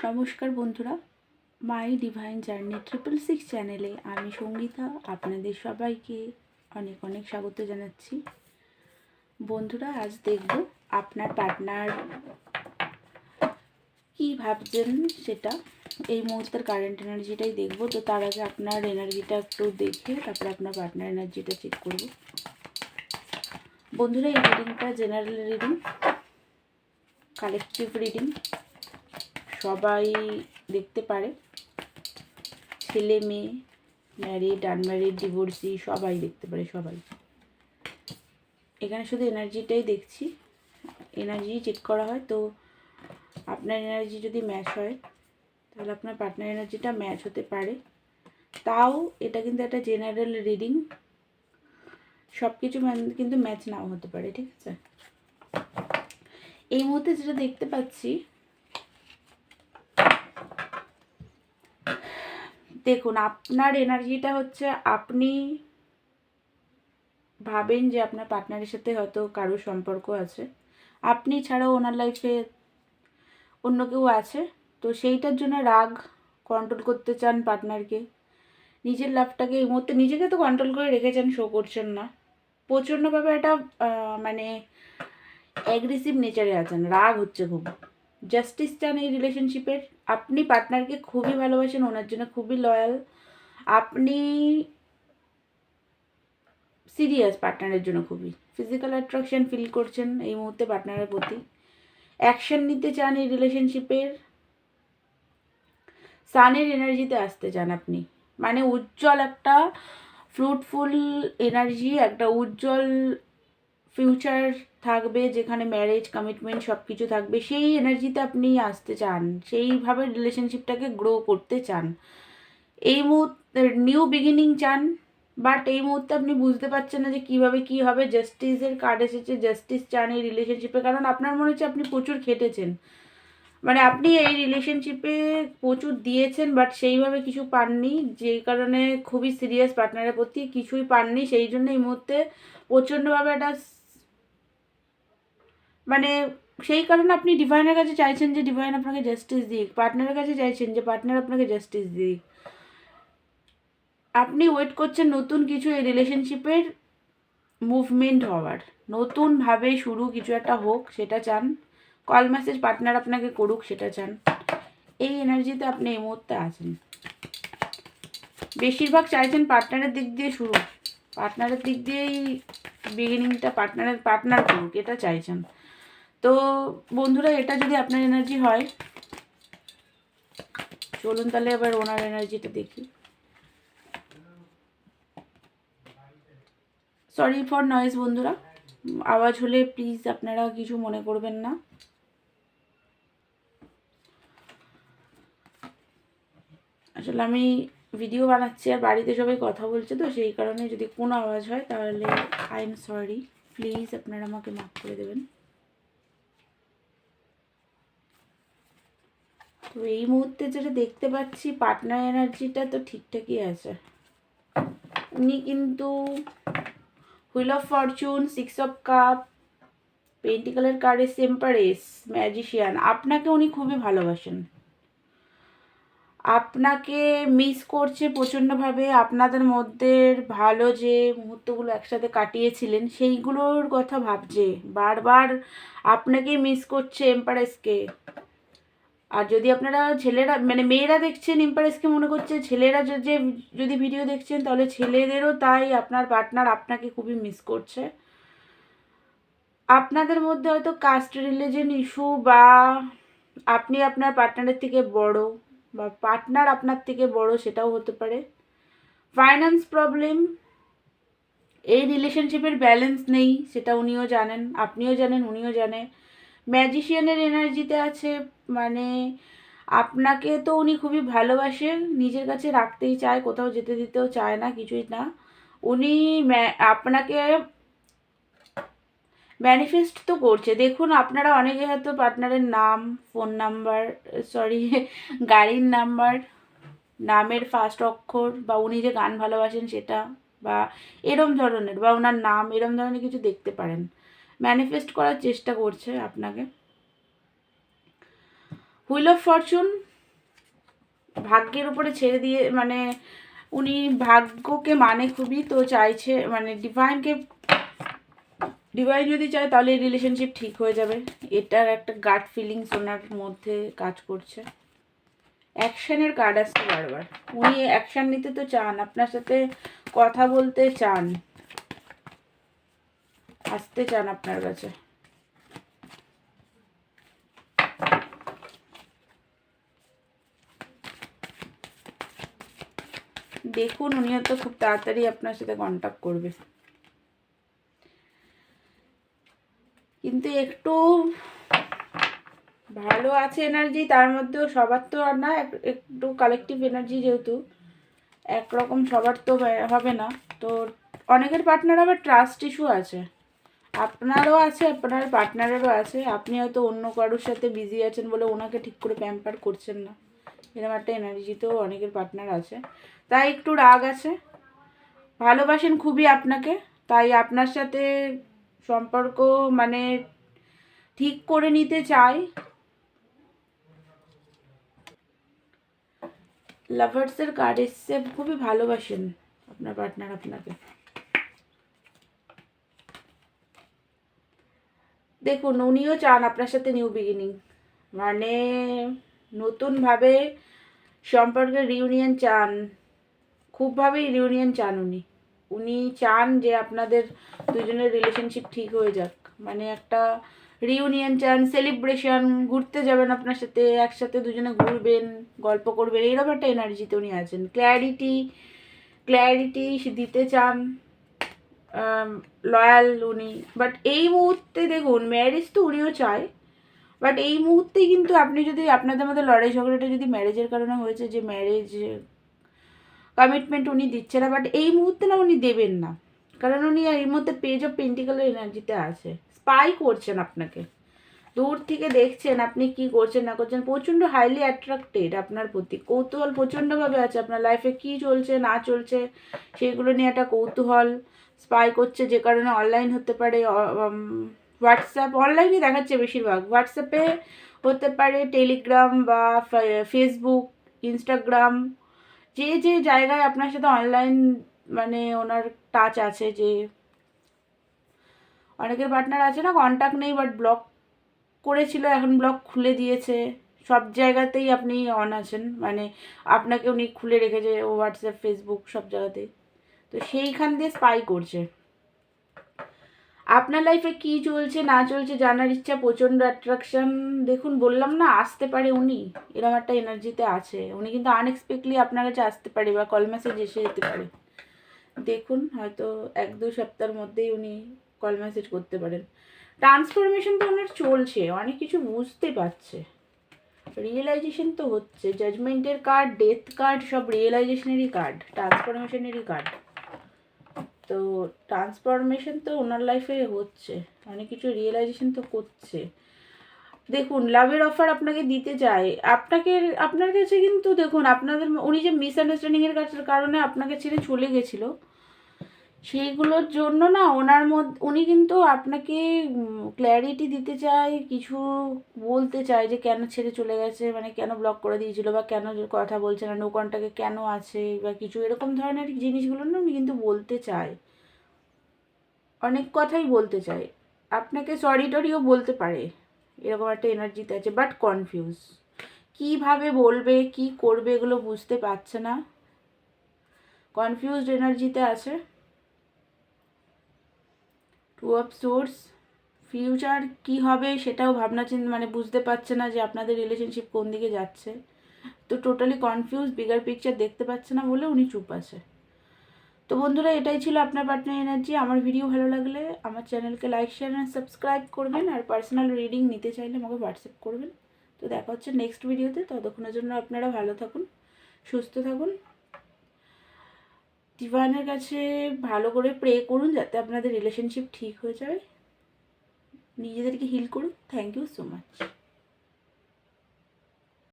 নমস্কার বন্ধুরা, মাই divine journey 666 চ্যানেলে আমি সঙ্গীতা আপনাদের সবাইকে অনেক অনেক স্বাগত জানাচ্ছি। বন্ধুরা, আজ দেখব আপনার পার্টনার কি ভাবছেন সেটা, এই মুহূর্তের কারেন্ট এনার্জিটাই দেখব। তো তার আগে আপনার এনার্জিটা একটু দেখে তারপরে আপনার পার্টনার এনার্জিটা চেক করব। বন্ধুরা, এই রিডিংটা জেনারেল রিডিং, কালেকটিভ রিডিং, সবাই দেখতে পারে, ছেলে মেয়ে, ম্যারিড, আনম্যারিড, ডিভোর্সি, সবাই দেখতে পারে। সবাই এখানে শুধু এনার্জিটাই দেখছি, এনার্জি চেক করা হয়। তো আপনার এনার্জি যদি ম্যাচ হয় তাহলে আপনার পার্টনার এনার্জিটা ম্যাচ হতে পারে। তাও এটা কিন্তু একটা জেনারেল রিডিং, সব কিছু কিন্তু ম্যাচ নাও হতে পারে, ঠিক আছে? এই মুহূর্তে যেটা দেখতে পাচ্ছি, দেখুন আপনার এনার্জিটা হচ্ছে, আপনি ভাবেন যে আপনার পার্টনারের সাথে হয়তো কারো সম্পর্ক আছে, আপনি ছাড়াও ওনার লাইফে অন্য কেউ আছে। তো সেইটার জন্য রাগ, কন্ট্রোল করতে চান পার্টনারকে, নিজের লাভটাকে এই মুহূর্তে নিজেকে তো কন্ট্রোল করে রেখেছেন, শো করছেন না, প্রচণ্ডভাবে একটা মানে অ্যাগ্রেসিভ নেচারে আছেন, রাগ হচ্ছে খুব, জাস্টিস চান এই রিলেশনশিপের। আপনি পার্টনারকে খুবই ভালোবাসেন, ওনার জন্য খুবই লয়াল, আপনি সিরিয়াস পার্টনারের জন্য, খুবই ফিজিক্যাল অ্যাট্রাকশন ফিল করছেন এই মুহূর্তে পার্টনারের প্রতি, অ্যাকশন নিতে চান এই রিলেশনশিপের, সানের এনার্জিতে আসতে চান আপনি, মানে উজ্জ্বল একটা ফ্রুটফুল এনার্জি, একটা উজ্জ্বল ফিউচার থাকবে যেখানে ম্যারেজ, কমিটমেন্ট সব কিছু থাকবে, সেই এনার্জিতে আপনি আসতে চান, সেইভাবে রিলেশনশিপটাকে গ্রো করতে চান। এই মুহূর্তে নিউ বিগিনিং চান, বাট এই মুহূর্তে আপনি বুঝতে পারছেন না যে কীভাবে কী হবে। জাস্টিসের কার্ড এসেছে, জাস্টিস চান এই রিলেশনশিপে, কারণ আপনার মনে হচ্ছে আপনি প্রচুর খেটেছেন, মানে আপনি এই রিলেশনশিপে প্রচুর দিয়েছেন বাট সেইভাবে কিছু পাননি, যেই কারণে খুবই সিরিয়াস পার্টনারের প্রতি, কিছুই পাননি, সেই জন্য এই মুহূর্তে প্রচণ্ডভাবে একটা মানে সেই কারণে আপনি ডিভাইনের কাছে চাইছেন যে ডিভাইন আপনাকে জাস্টিস দিক, পার্টনারের কাছে চাইছেন যে পার্টনার আপনাকে জাস্টিস দিক। আপনি ওয়েট করছেন নতুন কিছু এই রিলেশনশিপের মুভমেন্ট হওয়ার, নতুনভাবে শুরু কিছু একটা হোক সেটা চান, কল মেসেজ পার্টনার আপনাকে করুক সেটা চান। এই এনার্জিতে আপনি এই মুহূর্তে আছেন, বেশিরভাগ চাইছেন পার্টনারের দিক দিয়ে শুরু, পার্টনারের দিক দিয়েই বিগিনিংটা পার্টনার করুক, এটা চাইছেন। তো বন্ধুরা, এটা যদি আপনার এনার্জি হয়, চলুন তাহলে এবার ওনার এনার্জিটা দেখি। সরি ফর নয়েজ বন্ধুরা, আওয়াজ হলে প্লিজ আপনারা কিছু মনে করবেন না। আসলে আমি ভিডিও বানাচ্ছি আর বাড়িতে সবাই কথা বলছে, তো সেই কারণে যদি কোনো আওয়াজ হয় তাহলে আই এম সরি, প্লিজ আপনারা আমাকে মাফ করে দেবেন। তো এই মুহূর্তে যেটা দেখতে পাচ্ছি, পার্টনার এনার্জিটা তো ঠিকঠাকই আছে। উনি কিন্তু wheel of fortune, 6 of cup, পেন্টিকালের কার্ড এসে এম্পারেস, ম্যাজিশিয়ান, আপনাকে উনি খুবই ভালোবাসেন, আপনাকে মিস করছে প্রচণ্ডভাবে। আপনাদের মধ্যে ভালো যে মুহূর্তগুলো একসাথে কাটিয়েছিলেন সেইগুলোর কথা ভাবছে, বারবার আপনাকে মিস করছে এম্পারেসকে। আর যদি আপনারা ছেলেরা মানে মেয়েরা দেখছেন এম্পারেসকে মনে করছে, ছেলেরা যে যদি ভিডিও দেখছেন তাহলে ছেলেদেরও তাই, আপনার পার্টনার আপনাকে খুবই মিস করছে। আপনাদের মধ্যে হয়তো কাস্ট রিলিজন ইস্যু, বা আপনি আপনার পার্টনারের থেকে বড়, বা পার্টনার আপনার থেকে বড়, সেটাও হতে পারে। ফাইন্যান্স প্রবলেম, এই রিলেশনশিপের ব্যালেন্স নেই, সেটা উনিও জানেন, আপনিও জানেন, উনিও জানে। ম্যাজিশিয়ানের এনার্জিতে আছে, মানে আপনাকে তো উনি খুবই ভালোবাসেন, নিজের কাছে রাখতেই চায়, কোথাও যেতে দিতেও চায় না, কিছুই না। উনি আপনাকে ম্যানিফেস্ট তো করছে। দেখুন, আপনারা অনেকে হয়তো পার্টনারের নাম, ফোন নাম্বার, সরি গাড়ির নাম্বার, নামের ফার্স্ট অক্ষর, বা উনি যে গান ভালোবাসেন সেটা, বা এরম ধরনের, বা ওনার নাম, এরম ধরনের কিছু দেখতে পারেন। ম্যানিফেস্ট করার চেষ্টা করছে আপনাকে। হুইল অফ ফরচুন, ভাগ্যের উপরে ছেড়ে দিয়ে, মানে উনি ভাগ্যকে মানে খুবই, তো চাইছে মানে ডিভাইন যদি চায় তাহলে রিলেশনশিপ ঠিক হয়ে যাবে। এটার একটা গাট ফিলিংস ওনার মধ্যে কাজ করছে। অ্যাকশানের কার্ড আসছে বারবার, উনি অ্যাকশান নিতে তো চান, আপনার সাথে কথা বলতে চান, আসতে চান আপনার কাছে। দেখুন উনি হয়তো খুব তাড়াতাড়ি আপনার সাথে কন্ট্যাক্ট করবে, কিন্তু একটু ভালো আছে এনার্জি, তার মধ্যেও সবার তো আর না, একটু কালেকটিভ এনার্জি, যেহেতু একরকম সবার তো হবে না। তো অনেকের পার্টনার আবার ট্রাস্ট ইস্যু আছে, আপনারও আছে, আপনার পার্টনারেরও আছে। আপনি হয়তো অন্য কারোর সাথে বিজি আছেন বলে ওনাকে ঠিক করে প্যাম্পার করছেন না, এরকম একটা এনার্জিতেও অনেকের পার্টনার আছে। তাই একটু রাগ আছে, ভালোবাসেন খুবই আপনাকে, তাই আপনার সাথে সম্পর্ক মানে ঠিক করে নিতে চায়। লাভার্সের কার্ড এসছে, খুবই ভালোবাসেন আপনার পার্টনার আপনাকে। দেখুন উনিও চান আপনার সাথে নিউ বিগিনিং, মানে নতুনভাবে সম্পর্কের রিউনিয়ন চান, খুবভাবেই রিউনিয়ন চান উনি। উনি চান যে আপনাদের দুজনের রিলেশনশিপ ঠিক হয়ে যাক, মানে একটা রিউনিয়ন চান, সেলিব্রেশন, ঘুরতে যাবেন আপনার সাথে, একসাথে দুজনে ঘুরবেন, গল্প করবেন, এইরকম একটা এনার্জিতে উনি আছেন। ক্ল্যারিটি দিতে চান, লয়াল উনি। বাট এই মুহূর্তে দেখুন ম্যারেজ তো উনিও চায়, বাট এই মুহূর্তে কিন্তু আপনি যদি আপনাদের মধ্যে লড়াই ঝগড়াটা যদি ম্যারেজের কারণে হয়েছে, যে ম্যারেজ কমিটমেন্ট উনি দিচ্ছে না, বাট এই মুহূর্তে না উনি দেবেন না, কারণ উনি এই মুহূর্তে পেজ অফ পেন্টিকালের এনার্জিতে আছে, স্পাই করছেন আপনাকে, দূর থেকে দেখছেন আপনি কি করছেন না করছেন, প্রচণ্ড হাইলি অ্যাট্রাক্টেড আপনার প্রতি, কৌতূহল প্রচণ্ডভাবে আছে আপনার লাইফে কি চলছে না চলছে সেগুলো নিয়ে একটা কৌতূহল, স্পাই করছে, যে কারণে অনলাইন হতে পারে, হোয়াটসঅ্যাপ অনলাইনে দেখাচ্ছে বেশিরভাগ, হোয়াটসঅ্যাপে হতে পারে, টেলিগ্রাম বা ফেসবুক, ইনস্টাগ্রাম, যে যে জায়গায় আপনার সাথে অনলাইন মানে ওনার টাচ আছে, যে অনেকের পার্টনার আছে না কন্ট্যাক্ট নেই বাট ব্লক করেছিল, এখন ব্লক খুলে দিয়েছে, সব জায়গাতেই আপনি অন আছেন, মানে আপনাকে উনি খুলে রেখেছে হোয়াটসঅ্যাপ, ফেসবুক, সব জায়গাতেই, তো সেইখান দিয়ে স্পাই করছে। আপনার লাইফে কি চলছে না চলছে জানার ইচ্ছা, প্রচণ্ড অ্যাট্রাকশন, দেখুন বললাম না আসতে পারে উনি, এরকম একটা এনার্জিতে আছে উনি, কিন্তু আনএক্সপেক্টলি আপনার কাছে আসতে পারে বা কল মেসেজ এসে যেতে পারে। দেখুন হয়তো 1-2 সপ্তাহের মধ্যেই উনি কল মেসেজ করতে পারেন। ট্রান্সফরমেশন তো ওনার চলছে, অনেক কিছু বুঝতে পারছে, রিয়েলাইজেশন তো হচ্ছে, জাজমেন্টের কার্ড, ডেথ কার্ড, সব রিয়েলাইজেশনেরই কার্ড, ট্রান্সফরমেশনেরই কার্ড। তো ট্রান্সফরমেশন তো ওনার লাইফে হচ্ছে, অনেক কিছু রিয়েলাইজেশন তো করছে। দেখুন লাভের অফার আপনাকে দিতে চায়, আপনার কাছে, কিন্তু দেখুন আপনাদের উনি যে মিসআন্ডারস্ট্যান্ডিংয়ের কারণে আপনাকে ছেড়ে চলে গেছিলো, সেইগুলোর জন্য না ওনার মধ্যে উনি কিন্তু আপনাকে ক্ল্যারিটি দিতে চায়, কিছু বলতে চায় যে কেন ছেড়ে চলে গেছে, মানে কেন ব্লক করে দিয়েছিল, বা কেন কথা বলছে না, নো কন্ট্যাক্টে কেন আছে, বা কিছু এরকম ধরনের জিনিসগুলো না উনি কিন্তু বলতে চায়, অনেক কথাই বলতে চায়, আপনাকে সরি টরিও বলতে পারে, এরকম একটা এনার্জিতে আছে, বাট কনফিউজ, কীভাবে বলবে কি করবে এগুলো বুঝতে পারছে না, কনফিউজড এনার্জিতে আছে। টু অফ সোর্স, ফিউচার কি হবে সেটাও ভাবনা চিন্তা মানে বুঝতে পারছে না যে আপনাদের রিলেশনশিপ কোন দিকে যাচ্ছে, তো টোটালি কনফিউজ, বিগার পিকচার দেখতে পাচ্ছে না বলে উনি চুপ আছে। তো বন্ধুরা এটাই ছিল আপনার পার্টনার এনার্জি। আমার ভিডিও ভালো লাগলে আমার চ্যানেলকে লাইক শেয়ার অ্যান্ড সাবস্ক্রাইব করবেন, আর পার্সোনাল রিডিং নিতে চাইলে আমাকে হোয়াটসঅ্যাপ করবেন। তো দেখা হচ্ছে নেক্সট ভিডিওতে, ততক্ষণের জন্য আপনারা ভালো থাকুন, সুস্থ থাকুন, ডিভাইনের কাছে ভালো করে প্রে করুন যাতে আপনাদের রিলেশনশিপ ঠিক হয়ে যায়, নিজেদেরকে হিল করুন। Thank you so much.